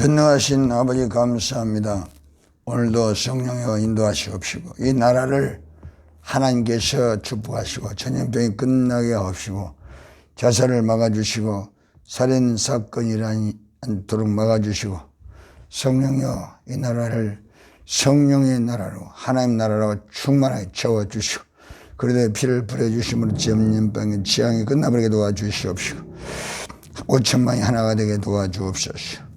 전능하신 아버지 감사합니다. 오늘도 성령여 인도하시옵시고 이 나라를 하나님께서 축복하시고 전염병이 끝나게 하옵시고 자살을 막아주시고 살인사건이 않도록 막아주시고 성령여 이 나라를 성령의 나라로 하나님 나라로 충만하게 채워주시고 그러되 피를 뿌려주심으로 전염병의 재앙이 끝나버리게 도와주시옵시고 5천만이 하나가 되게 도와주옵소서.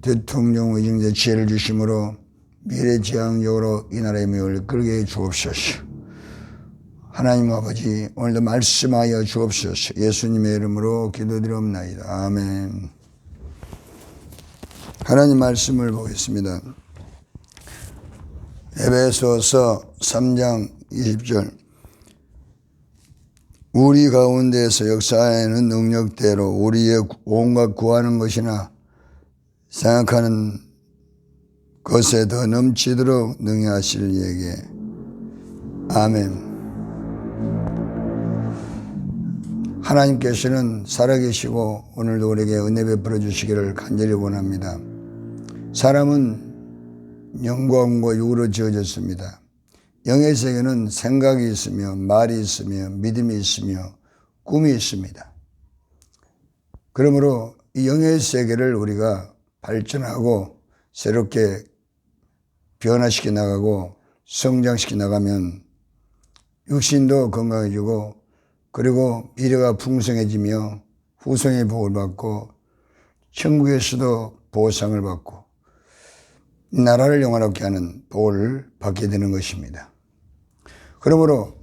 대통령 의정대 지혜를 주심으로 미래지향적으로 이 나라의 명을 끌게 주옵소서. 하나님 아버지 오늘도 말씀하여 주옵소서. 예수님의 이름으로 기도드리옵나이다. 아멘. 하나님 말씀을 보겠습니다. 에베소서 3장 20절 우리 가운데서 역사하는 능력대로 우리의 온갖 구하는 것이나 생각하는 것에 더 넘치도록 능히 하실 이에게 아멘. 하나님께서는 살아계시고 오늘도 우리에게 은혜 베풀어 주시기를 간절히 원합니다. 사람은 영과 육으로 지어졌습니다. 영의 세계는 생각이 있으며 말이 있으며 믿음이 있으며 꿈이 있습니다. 그러므로 이 영의 세계를 우리가 발전하고 새롭게 변화시켜 나가고 성장시켜 나가면 육신도 건강해지고 그리고 미래가 풍성해지며 후손의 복을 받고 천국에서도 보상을 받고 나라를 영원하게 하는 복을 받게 되는 것입니다. 그러므로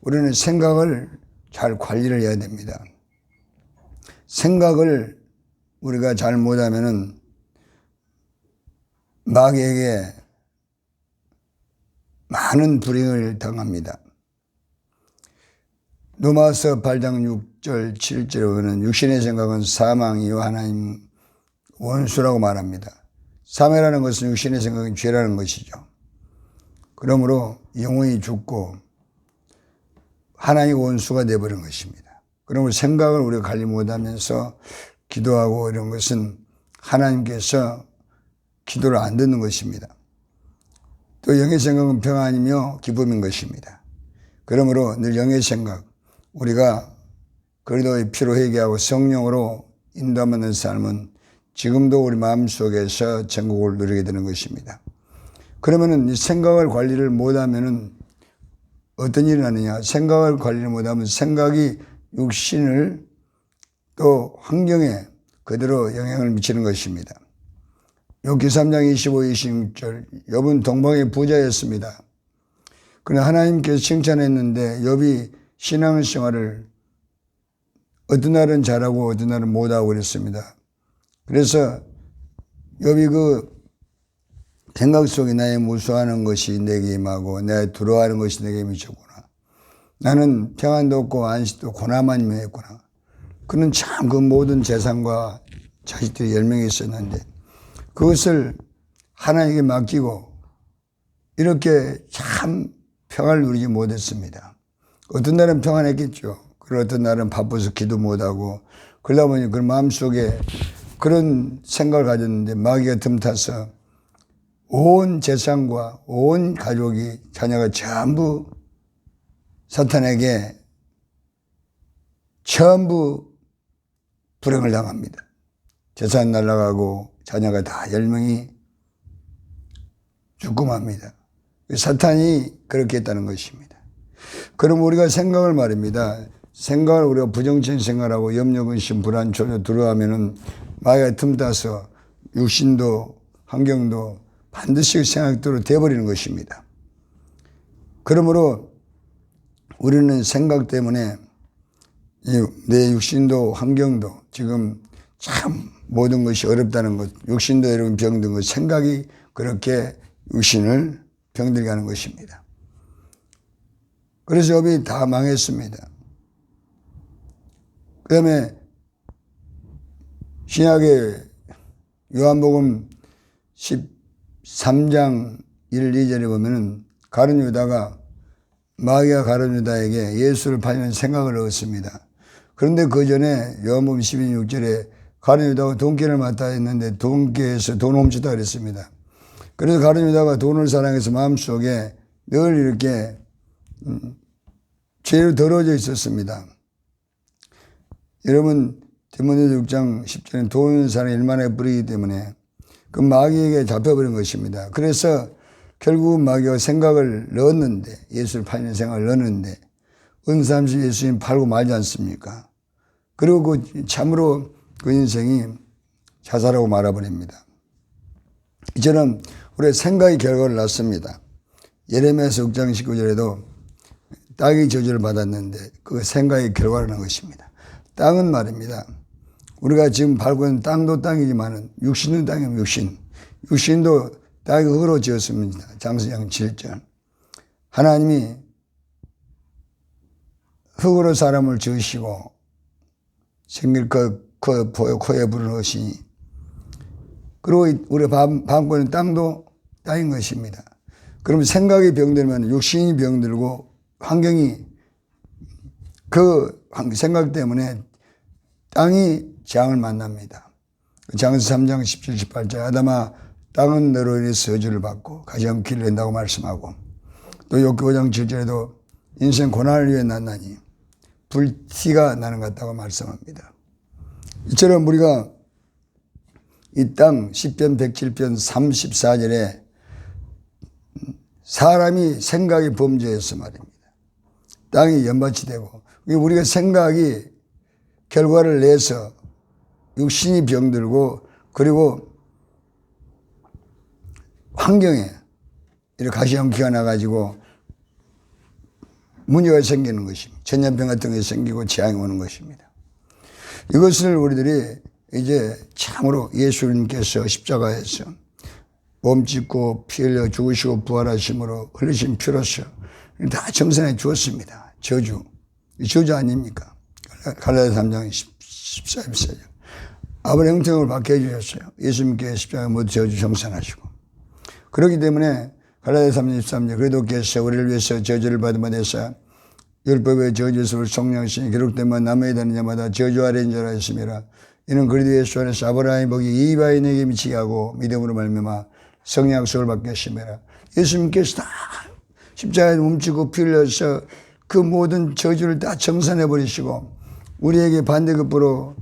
우리는 생각을 잘 관리를 해야 됩니다. 생각을 우리가 잘 못하면은 마귀에게 많은 불행을 당합니다. 로마서 8장 6절 7절에 보면 육신의 생각은 사망이요 하나님 원수라고 말합니다. 사매라는 것은 육신의 생각은 죄라는 것이죠. 그러므로 영혼이 죽고 하나님의 원수가 되어버린 것입니다. 그러므로 생각을 우리가 관리 못하면서 기도하고 이런 것은 하나님께서 기도를 안 듣는 것입니다. 또 영의 생각은 평안이며 기쁨인 것입니다. 그러므로 늘 영의 생각, 우리가 그리스도의 피로 회개하고 성령으로 인도하는 삶은 지금도 우리 마음속에서 천국을 누리게 되는 것입니다. 그러면은 이 생각을 관리를 못하면은 어떤 일이 나느냐? 생각을 관리를 못하면 생각이 육신을 또 환경에 그대로 영향을 미치는 것입니다. 욥기 3장 25, 26절 욥은 동방의 부자였습니다. 그러나 하나님께서 칭찬했는데 욥이 신앙생활을 어떤 날은 잘하고 어떤 날은 못하고 그랬습니다. 그래서 욥이 그 생각 속에 나의 무수하는 것이 내게 임하고 내 두려워하는 것이 내게 미쳤구나. 나는 평안도 없고 안식도 고난만 임했구나. 그는 참 그 모든 재산과 자식들이 10명이 있었는데 그것을 하나님께 맡기고 이렇게 참 평안을 누리지 못했습니다. 어떤 날은 평안했겠죠. 그리고 어떤 날은 바빠서 기도 못하고 그러다 보니 그 마음속에 그런 생각을 가졌는데 마귀가 틈타서 온 재산과 온 가족이 자녀가 전부 사탄에게 전부 불행을 당합니다. 재산 날아가고 자녀가 다 10명이 죽고 맙니다. 사탄이 그렇게 했다는 것입니다. 그럼 우리가 생각을 말입니다. 생각을 우리가 부정적인 생각하고 염려, 근심, 불안, 초조, 두려워하면은 마귀가 틈타서 육신도 환경도 반드시 생각대로 되어버리는 것입니다. 그러므로 우리는 생각 때문에 내 육신도 환경도 지금 참 모든 것이 어렵다는 것, 육신도 여러분 병든 것, 생각이 그렇게 육신을 병들게 하는 것입니다. 그래서 욥이 다 망했습니다. 그 다음에 신약의 요한복음 13장 1, 2절에 보면은 가룟 유다가 마귀가 가룟 유다에게 예수를 팔려는 생각을 얻었습니다. 그런데 그 전에 요한복음 12장 6절에 가룟 유다가 돈길을 맡아 했는데 돈께에서 돈 훔치다 그랬습니다. 그래서 가룟 유다가 돈을 사랑해서 마음속에 늘 이렇게 죄로 더러워져 있었습니다. 여러분 디모데 6장 10절에 돈 사랑이 일만하게 뿌리기 때문에 그 마귀에게 잡혀버린 것입니다. 그래서 결국은 마귀가 생각을 넣었는데 예수를 팔는 생각을 넣었는데 은삼시 예수님 팔고 말지 않습니까? 그리고 그 참으로 그 인생이 자살하고 말아버립니다. 이처럼 우리의 생각의 결과를 낳습니다. 예레미야서 6장 19절에도 땅이 저주를 받았는데 그 생각의 결과라는 것입니다. 땅은 말입니다. 우리가 지금 밟고 있는 땅도 땅이지만 육신은 땅이면 육신. 육신도 땅이 흙으로 지었습니다. 장세장 7절. 하나님이 흙으로 사람을 지으시고 생길 코에 불을 넣으시니 그리고 우리가 밟고 있는 땅도 땅인 것입니다. 그러면 생각이 병들면 육신이 병들고 환경이 그 생각 때문에 땅이 재앙을 만납니다. 장세 3장 17, 18절 아담아 땅은 너로 인해서 저주를 받고 가시험기를 낸다고 말씀하고 또 욥기 5장 7절에도 인생 고난을 위해 났나니 불티가 나는 것 같다고 말씀합니다. 이처럼 우리가 이 땅 10편 107편 34절에 사람이 생각이 범죄해서 말입니다. 땅이 연밭이 되고 우리가 생각이 결과를 내서 육신이 병들고 그리고 환경에 이렇게 가시험기가 나가지고 문제가 생기는 것입니다. 전염병 같은 게 생기고 재앙이 오는 것입니다. 이것을 우리들이 이제 참으로 예수님께서 십자가에서 몸 찢고 피 흘려 죽으시고 부활하심으로 흘리신 피로서 다 정산해 주었습니다. 저주. 저주 아닙니까? 갈라디아 3장 14, 14절. 아버지의 형통을 받게 해주셨어요. 예수님께 십자가에 모두 저주 정산하시고. 그렇기 때문에 갈라디아 3장 13절 그리스도께서 우리를 위해서 저주를 받은 바 되사 율법의 저주를 성령하시니 기록된 남에게 다는 자마다 저주 아래인 줄 알았음이라. 이는 그리스도 예수 안에서 아브라함의 복이 이 바에 내게 미치게 하고 믿음으로 말미암아 성령 약속을 받게 하심이라. 예수님께서 다 십자가에 뭉치고 피 흘려서 그 모든 저주를 다 정산해 버리시고 우리에게 반대급부로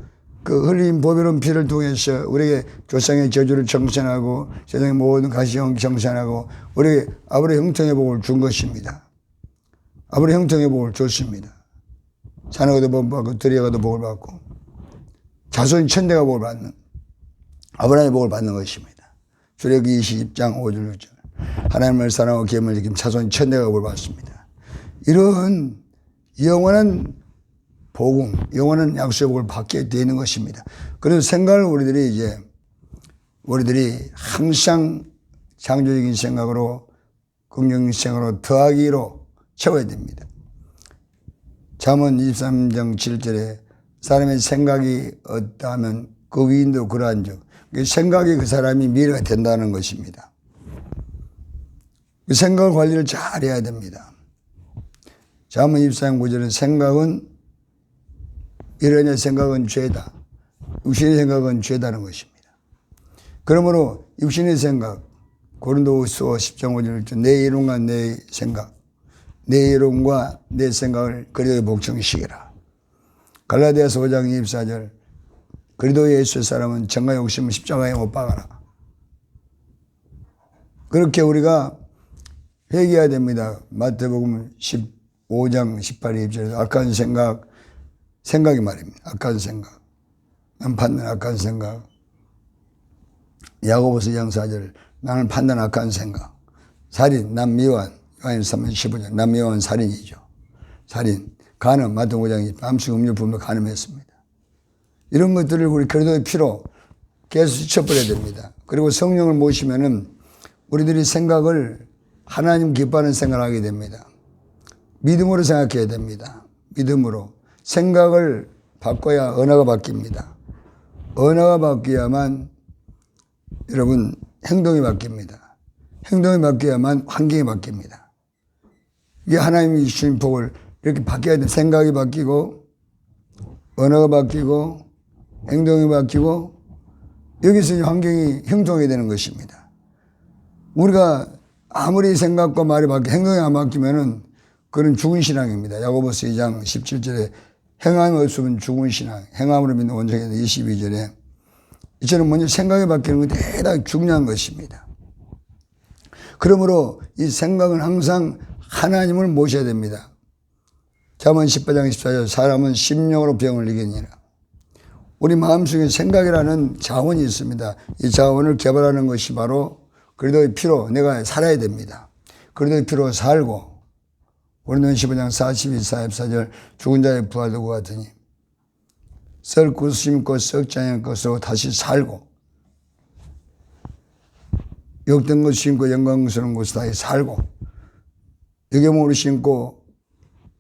그 흘린 보배로운 피를 통해서 우리에게 조상의 저주를 정산하고 세상의 모든 가시형 정산하고 우리에게 아브라함의 형통의 복을 준 것입니다. 아브라함의 형통의 복을 줬습니다. 자녀가도 복을 받고 들여가도 복을 받고 자손이 천대가 복을 받는 아브라함의 복을 받는 것입니다. 출애굽기 20장 5절 6절 하나님을 사랑하고 계명을 지키면 자손이 천대가 복을 받습니다. 이런 영원한 복음, 영원한 약속의 복을 받게 되는 것입니다. 그래서 생각을 우리들이 항상 창조적인 생각으로 긍정적인 생각으로 더하기로 채워야 됩니다. 잠언 23장 7절에 사람의 생각이 어떠하면 그 위인도 그러한즉 생각이 그 사람이 미래가 된다는 것입니다. 그 생각 관리를 잘 해야 됩니다. 잠언 24장 9절은 생각은 이러냐 생각은 죄다. 육신의 생각은 죄다는 것입니다. 그러므로 육신의 생각 고린도후서 10장 5절 내 이론과 내 생각 내 이론과 내 생각을 그리도의 복종시키라. 갈라디아서 5장 24절 그리도 예수의 사람은 정과 욕심을 십자가에 못 박아라. 그렇게 우리가 회개해야 됩니다. 마태복음 15장 18절 20절에도 악한 생각이 말입니다. 악한 생각. 난 판단 악한 생각. 야고보서 2장 4절 나는 판단 악한 생각. 살인, 난 미워한. 요한일서 3장 15절 난 미워한 살인이죠. 살인. 간음, 마태복음 5장 밤수 음료 부으며 간음했습니다. 이런 것들을 우리 그리스도의 피로 계속 씻어버려야 됩니다. 그리고 성령을 모시면은 우리들이 생각을 하나님 기뻐하는 생각을 하게 됩니다. 믿음으로 생각해야 됩니다. 믿음으로. 생각을 바꿔야 언어가 바뀝니다. 언어가 바뀌어야만 여러분 행동이 바뀝니다. 행동이 바뀌어야만 환경이 바뀝니다. 이게 하나님이 주신 복을 이렇게 바뀌어야 돼. 생각이 바뀌고 언어가 바뀌고 행동이 바뀌고 여기서 환경이 형통하게 되는 것입니다. 우리가 아무리 생각과 말이 바뀌고 행동이 안 바뀌면은 그건 죽은 신앙입니다. 야고보서 2장 17절에 행함이 없으면 죽은 신앙, 행함으로 믿는 원정에서 22절에 이처럼 먼저 생각이 바뀌는 건 대단히 중요한 것입니다. 그러므로 이 생각은 항상 하나님을 모셔야 됩니다. 잠언 18장 14절 사람은 심령으로 병을 이기니라. 우리 마음속에 생각이라는 자원이 있습니다. 이 자원을 개발하는 것이 바로 그리스도의 피로 내가 살아야 됩니다. 그리스도의 피로 살고 고린도전 15장 42, 44절 죽은 자의 부활도 그와 같으니 썩고 심고 썩지 않을 것으로 다시 살고 욕된 것 심고 영광스러운 곳에 다시 살고 유괴물을 심고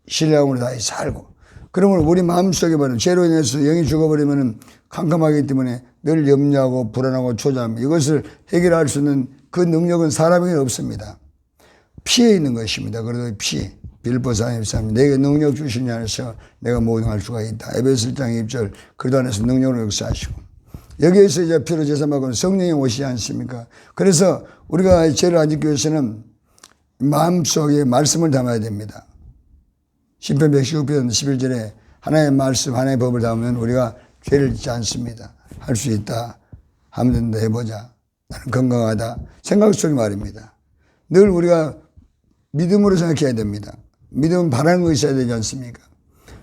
신뢰함으로 다시 살고 그러면 우리 마음속에 바로 죄로 인해서 영이 죽어버리면 캄캄하기 때문에 늘 염려하고 불안하고 초조합니다. 이것을 해결할 수 있는 그 능력은 사람에게 없습니다. 피에 있는 것입니다. 그래도 피. 빌보서 4:13 내게 능력 주시니 안에서 내가 모든 할 수가 있다. 에베소 1장 2절 그리스도 안에서 능력으로 역사하시고 여기에서 이제 피로 제사받고 성령이 오시지 않습니까? 그래서 우리가 죄를 안 짓기 위해서는 마음속에 말씀을 담아야 됩니다. 시편 119편 11절에 하나님의 말씀 하나님의 법을 담으면 우리가 죄를 짓지 않습니다. 할 수 있다. 하면 된다. 해보자. 나는 건강하다. 생각 속의 말입니다. 늘 우리가 믿음으로 생각해야 됩니다. 믿음은 바라는 것이 있어야 되지 않습니까?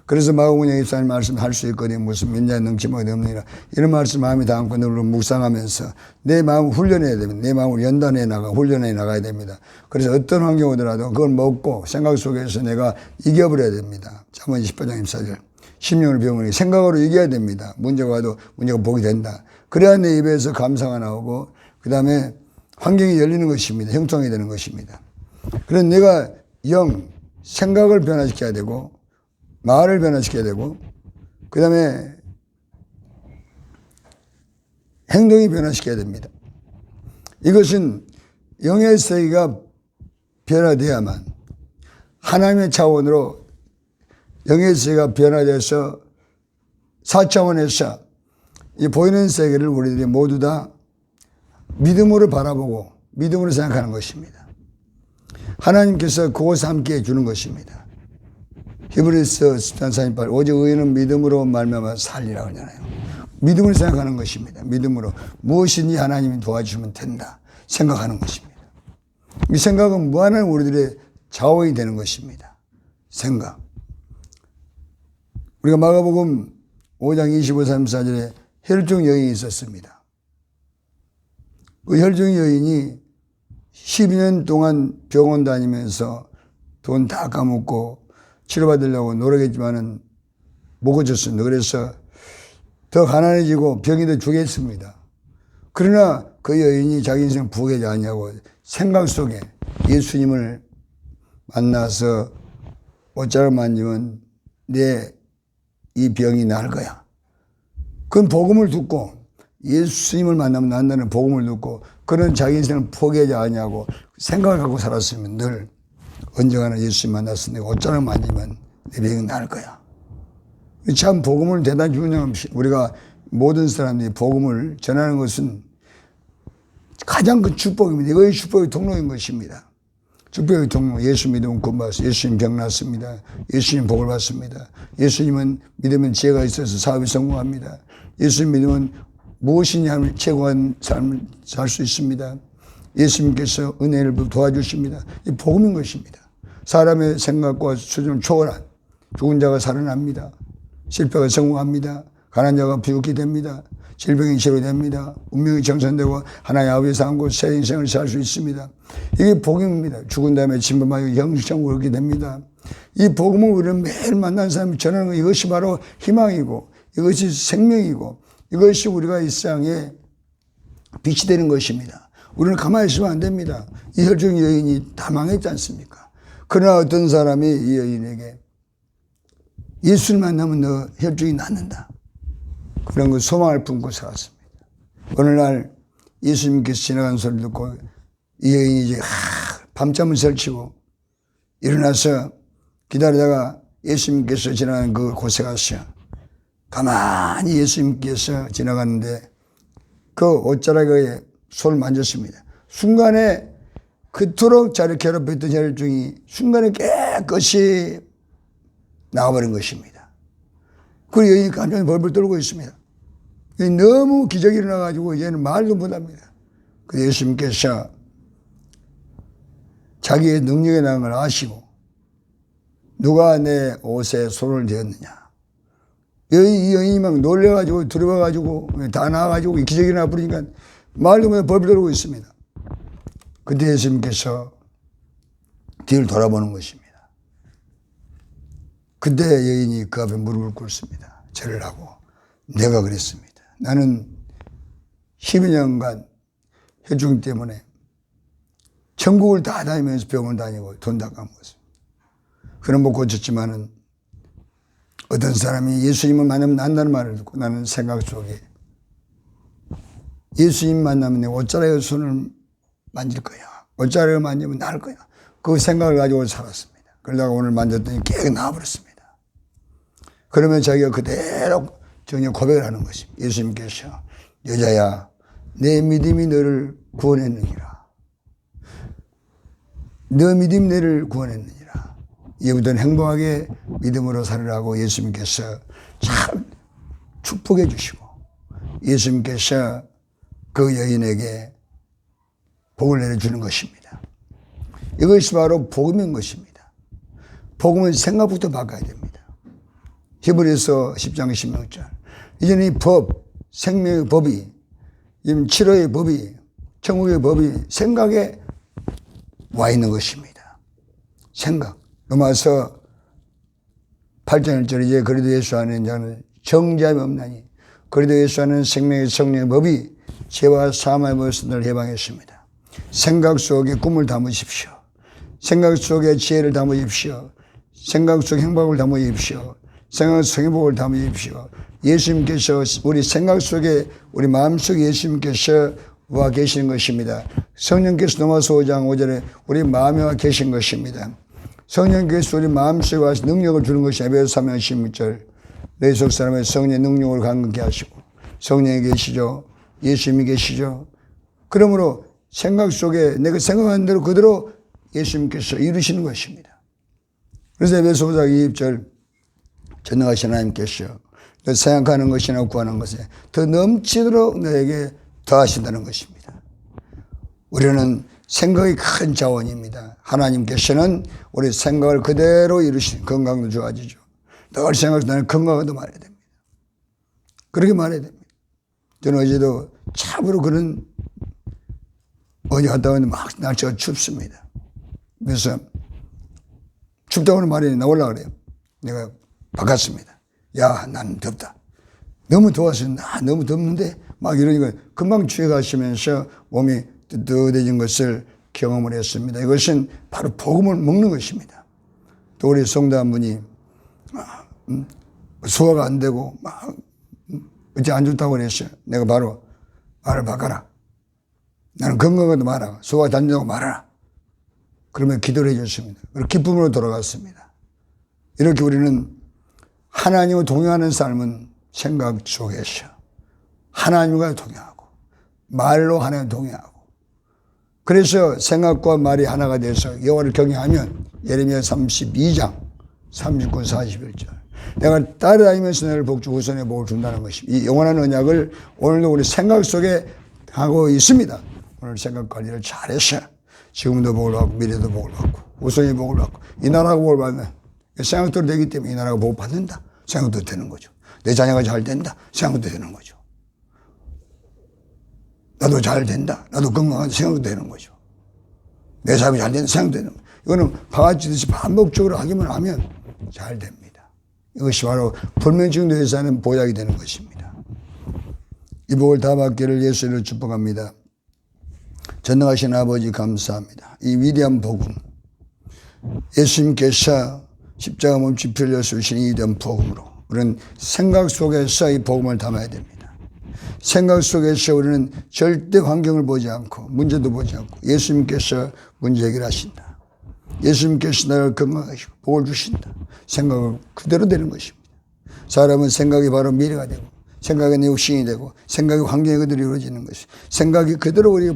그래서 마가복음 입사님 말씀 할 수 있거든 무슨 민자의 능치먹이 없느니라 이런 말씀 마음에 담고 늘 묵상하면서 내 마음을 훈련해야 됩니다. 내 마음을 연단해 훈련해 나가야 됩니다. 그래서 어떤 환경이 오더라도 그걸 먹고 생각 속에서 내가 이겨버려야 됩니다. 잠언 18장 24절 심령을 병을 생각으로 이겨야 됩니다. 문제가 와도 문제가 보게 된다. 그래야 내 입에서 감사가 나오고 그 다음에 환경이 열리는 것입니다. 형통이 되는 것입니다. 그래서 내가 생각을 변화시켜야 되고 말을 변화시켜야 되고 그 다음에 행동이 변화시켜야 됩니다. 이것은 영의 세계가 변화되어야만 하나님의 차원으로 영의 세계가 변화돼서 4차원에서 이 보이는 세계를 우리들이 모두 다 믿음으로 바라보고 믿음으로 생각하는 것입니다. 하나님께서 그것을 함께 해주는 것입니다. 히브리서 13, 48 오직 의인은 믿음으로 말미암아 살리라고 하잖아요. 믿음을 생각하는 것입니다. 믿음으로 무엇이니 하나님이 도와주시면 된다 생각하는 것입니다. 이 생각은 무한한 우리들의 자원이 되는 것입니다. 생각. 우리가 마가복음 5장 25, 34절에 혈중 여인이 있었습니다. 그 혈중 여인이 12년 동안 병원 다니면서 돈 다 까먹고 치료받으려고 노력했지만은 못 고쳤습니다. 그래서 더 가난해지고 병이 더 죽겠습니다. 그러나 그 여인이 자기 인생 부귀하지 않냐고 생각 속에 예수님을 만나서 옷자락 만지면 내 이 병이 나을 거야. 그건 복음을 듣고 예수님을 만나면 난다는 복음을 듣고 그런 자기 인생을 포기하지 않냐고 생각을 갖고 살았으면 늘 언젠가는 예수님 만났을 때 옷자락 만지면 내 병이 나을 거야. 참 복음을 대단히 중요한 우리가 모든 사람들이 복음을 전하는 것은 가장 큰 축복입니다. 이것이 축복의 통로인 것입니다. 축복의 통로. 예수 믿으면 구원받았습니다. 예수님 병 났습니다. 예수님 복을 받습니다. 예수님은 믿으면 지혜가 있어서 사업이 성공합니다. 예수님 믿으면 무엇이냐 하면 최고한 삶을 살 수 있습니다. 예수님께서 은혜를 도와주십니다. 이 복음인 것입니다. 사람의 생각과 수준을 초월한 죽은 자가 살아납니다. 실패가 성공합니다. 가난한 자가 부유하게 됩니다. 질병이 치료됩니다. 운명이 정선되고 하나님의 아버지에서 한 곳 새 인생을 살 수 있습니다. 이게 복음입니다. 죽은 다음에 침범하여 영생을 얻게 됩니다. 이 복음을 우리는 매일 만나는 사람이 전하는 것 이것이 바로 희망이고 이것이 생명이고 이것이 우리가 이 세상에 빛이 되는 것입니다. 우리는 가만히 있으면 안 됩니다. 이 혈중 여인이 다 망했지 않습니까? 그러나 어떤 사람이 이 여인에게 예수를 만나면 너 혈중이 낫는다. 그런 그 소망을 품고 살았습니다. 어느 날 예수님께서 지나가는 소리를 듣고 이 여인이 이제 밤잠을 설치고 일어나서 기다리다가 예수님께서 지나가는 그 곳에 가서 가만히 예수님께서 지나가는데 그 옷자락에 손을 만졌습니다. 순간에 그토록 자를 괴롭혔던 혈중이 순간에 깨끗이 나와버린 것입니다. 그리고 여인이 깜짝 벌벌 떨고 있습니다. 너무 기적이 일어나가지고 이제는 말도 못합니다. 그 예수님께서 자기의 능력에 나간 걸 아시고 누가 내 옷에 손을 대었느냐. 이 여인이 막 놀래가지고 두려워가지고 다 나와가지고 기적이 나버리니까 말도 못하고 벌벌 떨고 있습니다. 그때 예수님께서 뒤를 돌아보는 것입니다. 그때 여인이 그 앞에 무릎을 꿇습니다. 절을 하고 내가 그랬습니다. 나는 12년간 혈중 때문에 천국을 다 다니면서 병원 다니고 돈 다 까먹었습니다. 그는 못 고쳤지만은 어떤 사람이 예수님을 만나면 난다는 말을 듣고 나는 생각 속에 예수님 만나면 내 옷자락에 손을 만질 거야. 옷자락을 만지면 나을 거야. 그 생각을 가지고 살았습니다. 그러다가 오늘 만졌더니 깨끗 나와버렸습니다. 그러면 자기가 그대로 정녕 고백을 하는 것입니다. 예수님께서 여자야 내 믿음이 너를 구원했느니라. 너 믿음이 너를 구원했느니라. 이제부터는 행복하게 믿음으로 살으라고 예수님께서 참 축복해 주시고 예수님께서 그 여인에게 복을 내려주는 것입니다. 이것이 바로 복음인 것입니다. 복음은 생각부터 바꿔야 됩니다. 히브리서 10장 16절. 이제는 이 법, 생명의 법이, 치료의 법이, 천국의 법이 생각에 와 있는 것입니다. 생각. 로마서 8장 1절 이제 그리스도 예수 안에 자는 정죄함이 없나니 그리스도 예수 안에는 생명의 성령의 법이 죄와 사함의 벗을 해방했습니다. 생각 속에 꿈을 담으십시오. 생각 속에 지혜를 담으십시오. 생각 속에 행복을 담으십시오. 생각 속에 행복을 담으십시오. 예수님께서 우리 생각 속에 우리 마음속에 예수님께서 와 계시는 것입니다. 성령께서 로마서 5장 5절에 우리 마음에 와 계신 것입니다. 성령께서 우리 마음속에 와서 능력을 주는 것이 에베소 3장 16절 내 속 사람의 성령의 능력을 강건케 하시고 성령이 계시죠. 예수님이 계시죠. 그러므로 생각 속에 내가 생각한 대로 그대로 예수님께서 이루시는 것입니다. 그래서 에베소 5장 20절 전능하신 하나님께서 너 생각하는 것이나 구하는 것에 더 넘치도록 너에게 더하신다는 것입니다. 우리는 생각이 큰 자원입니다. 하나님께서는 우리 생각을 그대로 이루시는 건강도 좋아지죠. 늘 생각해서 나는 건강하다 말해야 됩니다. 그렇게 말해야 됩니다. 저는 어제도 참으로 그런 어디 갔다 왔는데 막 날씨가 춥습니다. 그래서 춥다고는 말이 나오려고 그래요. 내가 바꿨습니다. 야, 나는 덥다. 너무 더워서 나 너무 덥는데 막 이러니까 금방 취해 가시면서 몸이 뜨뜻해진 것을 경험을 했습니다. 이것은 바로 복음을 먹는 것입니다. 또 우리 성도 한 분이 소화가 안 되고 막 어째 안 좋다고 그랬어요. 내가 바로 말을 바꿔라. 나는 건강하다 말아. 소화가 안 된다고 말아라. 그러면 기도를 해줬습니다. 그리고 기쁨으로 돌아갔습니다. 이렇게 우리는 하나님과 동행하는 삶은 생각 속에서 하나님과 동행하고 말로 하나님과 동행하고 그래서 생각과 말이 하나가 돼서 여호와를 경외하면 예레미야 32장 39, 41절 내가 따라다니면서 너를 복주 후손의 복을 준다는 것입니다. 이 영원한 언약을 오늘도 우리 생각 속에 하고 있습니다. 오늘 생각 관리를 잘해서 지금도 복을 받고 미래도 복을 받고 후손의 복을 받고 이 나라가 복을 받는 생각대로 되기 때문에 이 나라가 복을 받는다. 생각도 되는 거죠. 내 자녀가 잘 된다. 생각도 되는 거죠. 나도 잘 된다. 나도 건강한 생각도 되는 거죠. 내 삶이 잘 된다. 생각도 되는 거죠. 이거는 바가지듯이 반복적으로 하기만 하면 잘 됩니다. 이것이 바로 불면증도에서 하는 보약이 되는 것입니다. 이 복을 다 받기를 예수를 축복합니다. 전능하신 아버지 감사합니다. 이 위대한 복음 예수님께서 십자가 몸집 흘려서 주신 이 위대한 복음으로 우리는 생각 속에서 이 복음을 담아야 됩니다. 생각 속에서 우리는 절대 환경을 보지 않고 문제도 보지 않고 예수님께서 문제 해결하신다. 예수님께서 나를 건강하시고 복을 주신다. 생각은 그대로 되는 것입니다. 사람은 생각이 바로 미래가 되고 생각이 내 육신이 되고 생각이 환경이 그대로 이루어지는 것이 생각이 그대로 우리가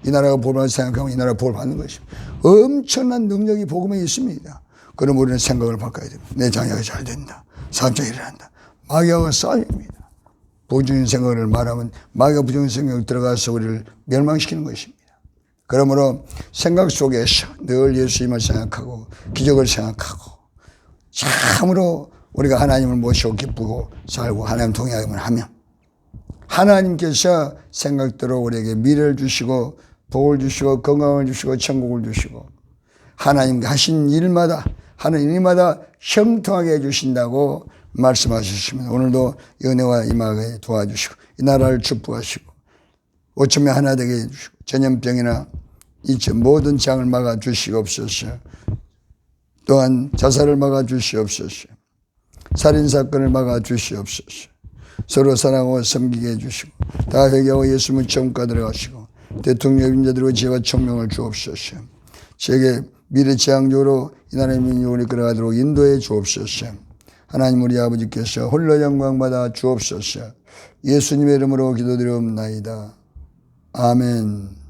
이 나라가 복을 생각하면 이 나라가 복을 받는 것입니다. 엄청난 능력이 복음에 있습니다. 그럼 우리는 생각을 바꿔야 됩니다. 내 자녀가 잘 된다. 사업장이 일어난다. 마귀하고 싸움입니다. 부정적인 생각을 말하면 마귀가 부정적인 생각을 들어가서 우리를 멸망시키는 것입니다. 그러므로 생각 속에서 늘 예수님을 생각하고 기적을 생각하고 참으로 우리가 하나님을 모시고 기쁘고 살고 하나님 동행하기만 하면 하나님께서 생각대로 우리에게 미래를 주시고 복을 주시고 건강을 주시고 천국을 주시고 하나님 하신 일마다 하는 일마다 형통하게 해주신다고 말씀하셨습니다. 오늘도 은혜와 임하게 도와주시고 이 나라를 축복하시고 5천명 하나 되게 해주시고 전염병이나 이 모든 장을 막아주시옵소서. 또한 자살을 막아주시옵소서. 살인사건을 막아주시옵소서. 서로 사랑하고 섬기게 해주시고 다 회개하고 예수님을 처음과 들어가시고 대통령 인자들과 지혜와 총명을 주옵소서. 세계 미래지향적으로 이 나라의 민족을 이끌어가도록 인도해 주옵소서. 하나님 우리 아버지께서 홀로 영광받아 주옵소서. 예수님의 이름으로 기도드리옵나이다. 아멘.